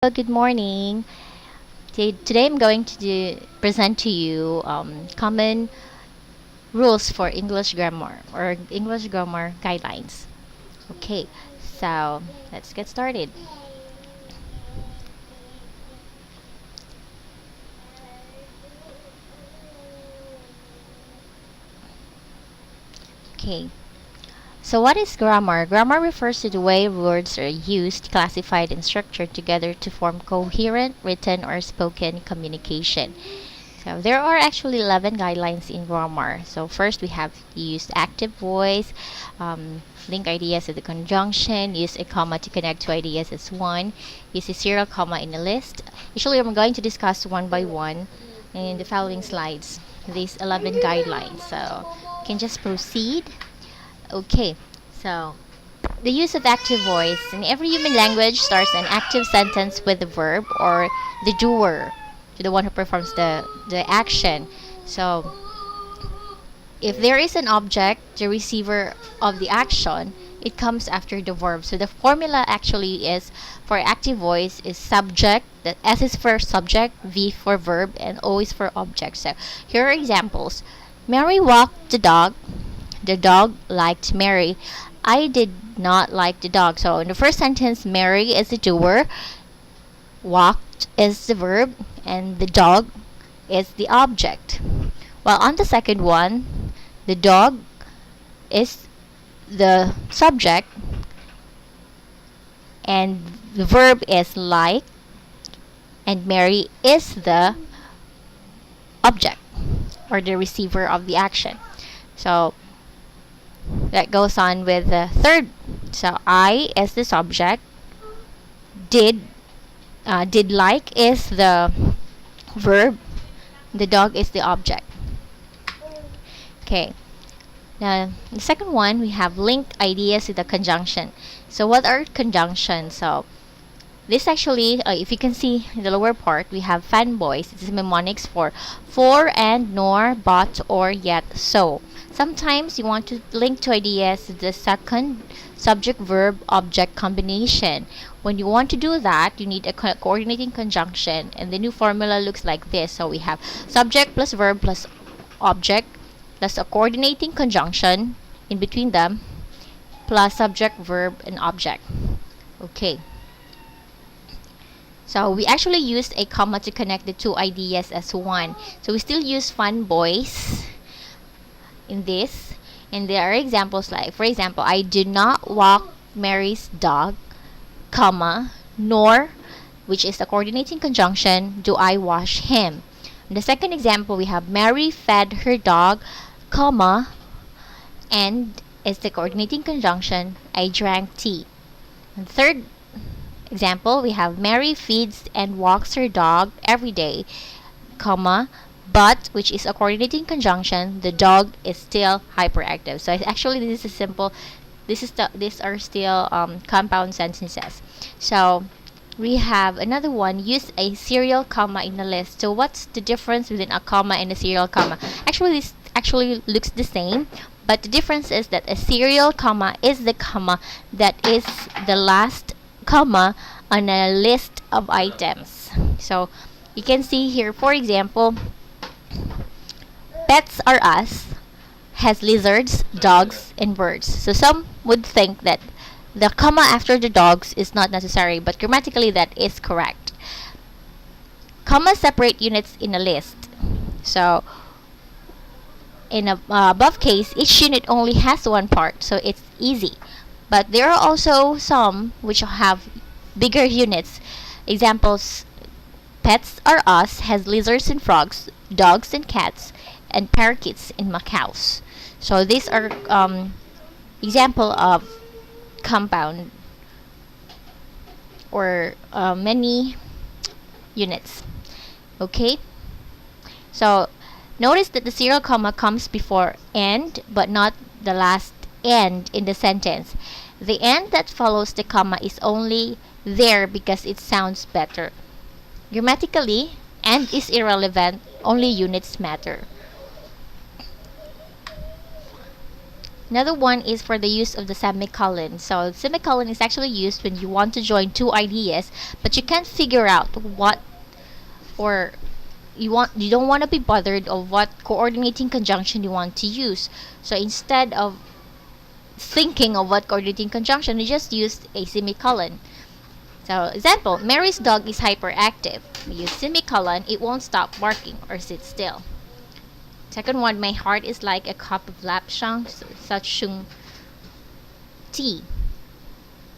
Good morning. Today I'm going to present to you common rules for English grammar or English grammar guidelines. Okay, so let's get started. Okay, so what is grammar? Grammar refers to the way words are used, classified, and structured together to form coherent written or spoken communication. So there are actually 11 guidelines in grammar. So first we have used active voice, link ideas to the conjunction, use a comma to connect two ideas as one, use a serial comma in a list. Usually I'm going to discuss one by one in the following slides, these 11 guidelines. So you can just proceed. Okay, so the use of active voice. In every human language starts an active sentence with the verb or the doer, the one who performs the action. So if there is an object, the receiver of the action, it comes after the verb. So the formula actually is for active voice is subject, the S is for subject, V for verb, and O is for object. So here are examples. Mary walked the dog liked Mary. I did not like the dog. So in the first sentence, Mary is the doer, walked is the verb, and the dog is the object. While on the second one, the dog is the subject, and the verb is like, and Mary is the object or the receiver of the action. So that goes on with the third. So I is the subject, did did like is the verb, the dog is the object. Okay. Now, the second one, we have linked ideas with the conjunction. So, what are conjunctions? So, this actually, if you can see in the lower part, we have fanboys. It's mnemonics for and, nor, but, or, yet, so. Sometimes you want to link two ideas to the second subject verb object combination. When you want to do that, you need a coordinating conjunction, and the new formula looks like this. So we have subject plus verb plus object plus a coordinating conjunction in between them plus subject, verb, and object. Okay. So we actually used a comma to connect the two ideas as one. So we still use fun boys in this. And there are examples like, for example, I do not walk Mary's dog, comma, nor, which is the coordinating conjunction, do I wash him. In the second example, we have Mary fed her dog, comma, and is the coordinating conjunction, I drank tea. And third example, we have Mary feeds and walks her dog every day, comma, but, which is a coordinating conjunction, the dog is still hyperactive. So actually, this is simple. These are still compound sentences. So we have another one. Use a serial comma in the list. So what's the difference between a comma and a serial comma? Actually, this actually looks the same, but the difference is that a serial comma is the comma that is the last comma on a list of items. So you can see here, for example, Pets Are Us has lizards, dogs, and birds. So some would think that the comma after the dogs is not necessary, but grammatically that is correct. Commas separate units in a list. So in a above case, each unit only has one part, so it's easy. But there are also some which have bigger units. Examples: Pets Are Us has lizards and frogs, dogs and cats, and parakeets and macaws. So these are example of compound or many units. Okay, so notice that the serial comma comes before and but not the last and in the sentence. The and that follows the comma is only there because it sounds better. Grammatically, and is irrelevant, only units matter. Another one is for the use of the semicolon. So semicolon is actually used when you want to join two ideas, but you can't figure out what, or you don't want to be bothered of what coordinating conjunction you want to use. So instead of thinking of what coordinating conjunction, you just use a semicolon. So example, Mary's dog is hyperactive. We use semicolon, it won't stop barking or sit still. Second one, my heart is like a cup of lapsang, sachung tea.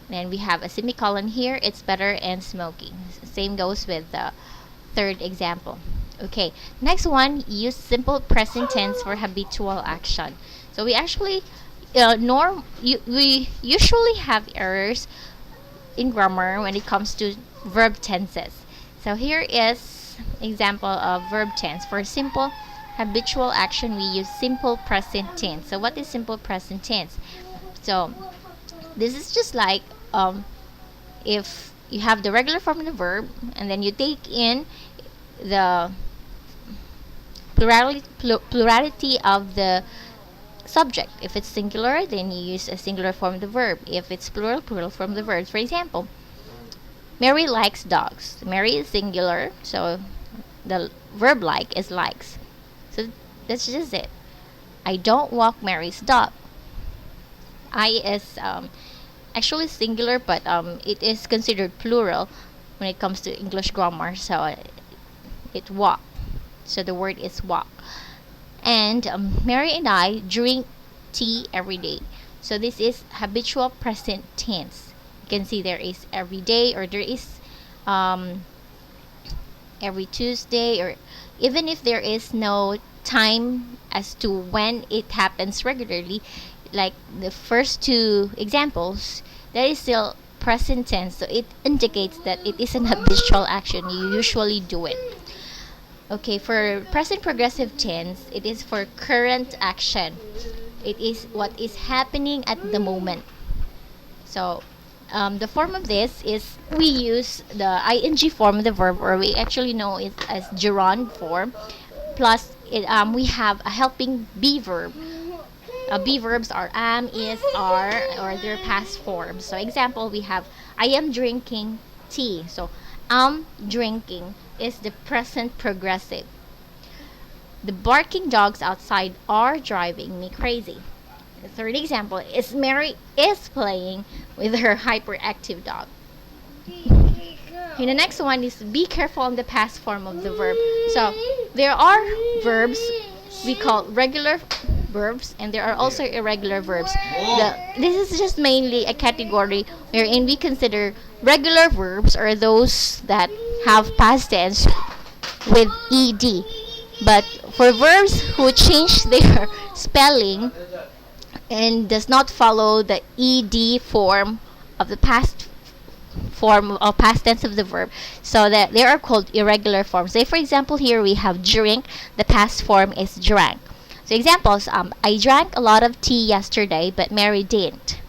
Then we have a semicolon here, it's better and smoky. Same goes with the third example. Okay, next one, use simple present tense for habitual action. So we actually we usually have errors in grammar when it comes to verb tenses. So here is example of verb tense. For simple habitual action, we use simple present tense. So what is simple present tense? So this is just like if you have the regular form of the verb and then you take in the plurality of the subject. If it's singular, then you use a singular form of the verb. If it's plural, plural form of the verb. For example, Mary likes dogs. Mary is singular, so the verb like is likes. So that's just it. I don't walk Mary's dog. I is actually singular, but it is considered plural when it comes to English grammar. So it walk. So the word is walk. And Mary and I drink tea every day. So this is habitual present tense. You can see there is every day, or there is every Tuesday, or even if there is no time as to when it happens regularly, like the first two examples, that is still present tense. So it indicates that it is an habitual action. You usually do it. Okay, for present progressive tense, it is for current action. It is what is happening at the moment. So, the form of this is we use the ing form of the verb, or we actually know it as gerund form. Plus, we have a helping be verb. Be verbs are am, is, are, or their past forms. So, example, we have I am drinking tea. So, am drinking is the present progressive. The barking dogs outside are driving me crazy. The third example is Mary is playing with her hyperactive dog. And the next one is be careful on the past form of the verb. So there are verbs we call regular verbs, and there are also irregular verbs. This is just mainly a category wherein we consider regular verbs are those that have past tense with ed. But for verbs who change their spelling and does not follow the ed form of the past form or past tense of the verb, so that they are called irregular forms. Say for example, here we have drink, the past form is drank. So examples, I drank a lot of tea yesterday, but Mary didn't.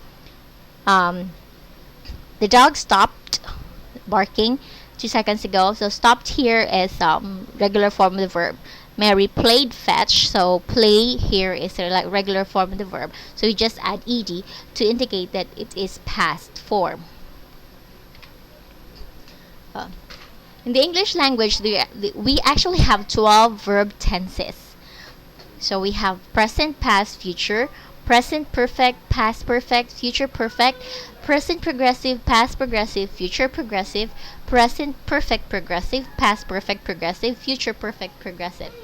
The dog stopped barking 2 seconds ago. So stopped here is regular form of the verb. Mary played fetch. So play here is a regular form of the verb. So you just add ed to indicate that it is past form. In the English language, we actually have 12 verb tenses. So we have present, past, future, present perfect, past perfect, future perfect, present progressive, past progressive, future progressive, present perfect progressive, past perfect progressive, future perfect progressive.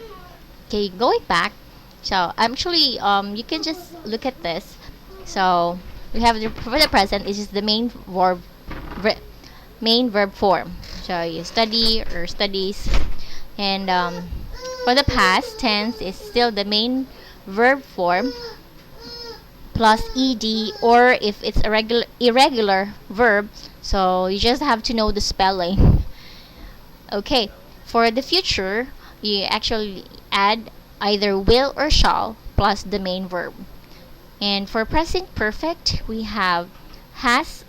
Okay, going back. So actually, you can just look at this. So we have for the present, it is the main verb form. So you study or studies, and for the past tense is still the main verb form plus ed, or if it's a irregular verb, so you just have to know the spelling. Okay, for the future, you actually add either will or shall plus the main verb. And for present perfect, we have has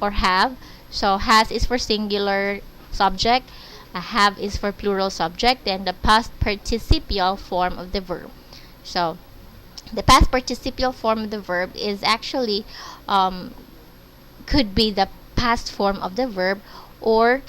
or have. So has is for singular subject, have is for plural subject, and the past participial form of the verb. So The past participial form of the verb is actually um, could be the past form of the verb, or